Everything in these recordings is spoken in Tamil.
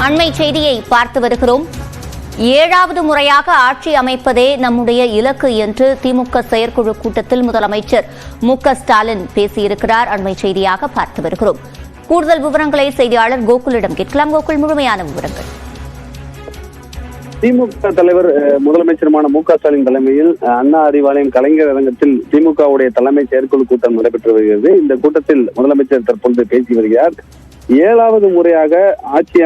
அண்மை செய்தியை பார்த்து வருகிறோம். 7வது முறையாக ஆட்சி அமைப்பதே நம்முடைய இலக்கு என்று திமுக செயற்குழு கூட்டத்தில் முதலமைச்சர் மு.க.ஸ்டாலின் பேசியிருக்கிறார். அண்மை செய்தியாக பார்த்து வருகிறோம். கூடுதல் விவரங்களை செய்தியாளர் கோகுலிடம் கேட்கலாம். கோகுல், முழுமையான விவரங்கள். திமுக தலைவர் முதலமைச்சருமான மு.க.ஸ்டாலின் தலைமையில் அண்ணா அறிவாலயம் கலைஞர் அரங்கத்தில் திமுகவுடைய தலைமை செயற்குழு கூட்டம் நடைபெற்று வருகிறது. இந்த கூட்டத்தில் முதலமைச்சர் தற்பொழுது பேசி வருகிறார். 7வது முறையாக ஆட்சி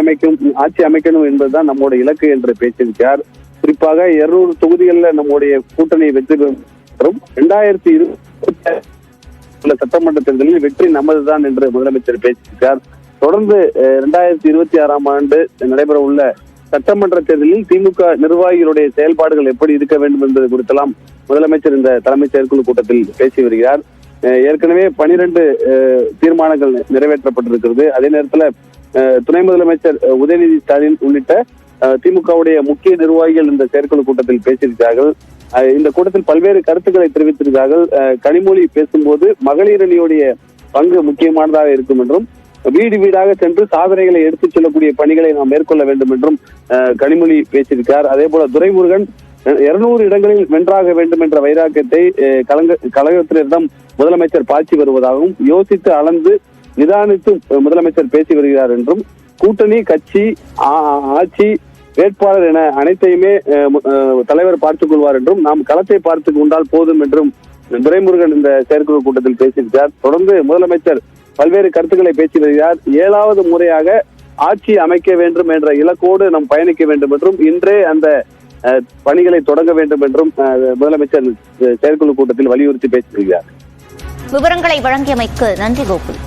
அமைக்கணும் என்பதுதான் நம்முடைய இலக்கு என்று பேசியிருக்கிறார். குறிப்பாக 200 தொகுதிகளில் நம்முடைய கூட்டணி வெற்றி பெறும். 2020 சட்டமன்ற தேர்தலில் வெற்றி நமதுதான் என்று முதலமைச்சர் பேசியிருக்கிறார். தொடர்ந்து 2026ஆம் ஆண்டு நடைபெற உள்ள சட்டமன்ற தேர்தலில் திமுக நிர்வாகிகளுடைய செயல்பாடுகள் எப்படி இருக்க வேண்டும் என்பது குறித்தெல்லாம் முதலமைச்சர் இந்த தலைமை செயற்குழு கூட்டத்தில் பேசி வருகிறார். ஏற்கனவே 12 தீர்மானங்கள் நிறைவேற்றப்பட்டிருக்கிறது. அதே நேரத்தில் துணை முதலமைச்சர் உதயநிதி ஸ்டாலின் உள்ளிட்ட திமுகவுடைய முக்கிய நிர்வாகிகள் இந்த செயற்குழு கூட்டத்தில் பேசியிருக்கிறார்கள். இந்த கூட்டத்தில் பல்வேறு கருத்துக்களை தெரிவித்திருக்கிறார்கள். கனிமொழி பேசும்போது மகளிர் அணியுடைய பங்கு முக்கியமானதாக இருக்கும் என்றும், வீடு வீடாக சென்று சாதனைகளை எடுத்துச் செல்லக்கூடிய பணிகளை நாம் மேற்கொள்ள வேண்டும் என்றும் கனிமொழி பேசியிருக்கிறார். அதே போல துரைமுருகன் 200 இடங்களில் வென்றாக வேண்டும் என்ற வைராக்கியத்தை கழகத்தினரிடம் முதலமைச்சர் பாய்ச்சி வருவதாகவும், யோசித்து அளந்து நிதானித்து முதலமைச்சர் பேசி வருகிறார் என்றும், கூட்டணி, கட்சி, ஆட்சி, வேட்பாளர் என அனைத்தையுமே தலைவர் பார்த்துக் கொள்வார் என்றும், நாம் களத்தை பார்த்து கொண்டால் போதும் என்றும் துரைமுருகன் இந்த செயற்குழு கூட்டத்தில் பேசியிருக்கிறார். தொடர்ந்து முதலமைச்சர் பல்வேறு கருத்துக்களை பேசி வருகிறார். 7வது முறையாக ஆட்சி அமைக்க வேண்டும் என்ற இலக்கோடு நாம் பயணிக்க வேண்டும் என்றும், இன்றே அந்த பணிகளை தொடங்க வேண்டும் என்றும் முதலமைச்சர் செயற்குழு கூட்டத்தில் வலியுறுத்தி பேசியிருக்கிறார். விவரங்களை வழங்கியமைக்கு நன்றி கோகுல்.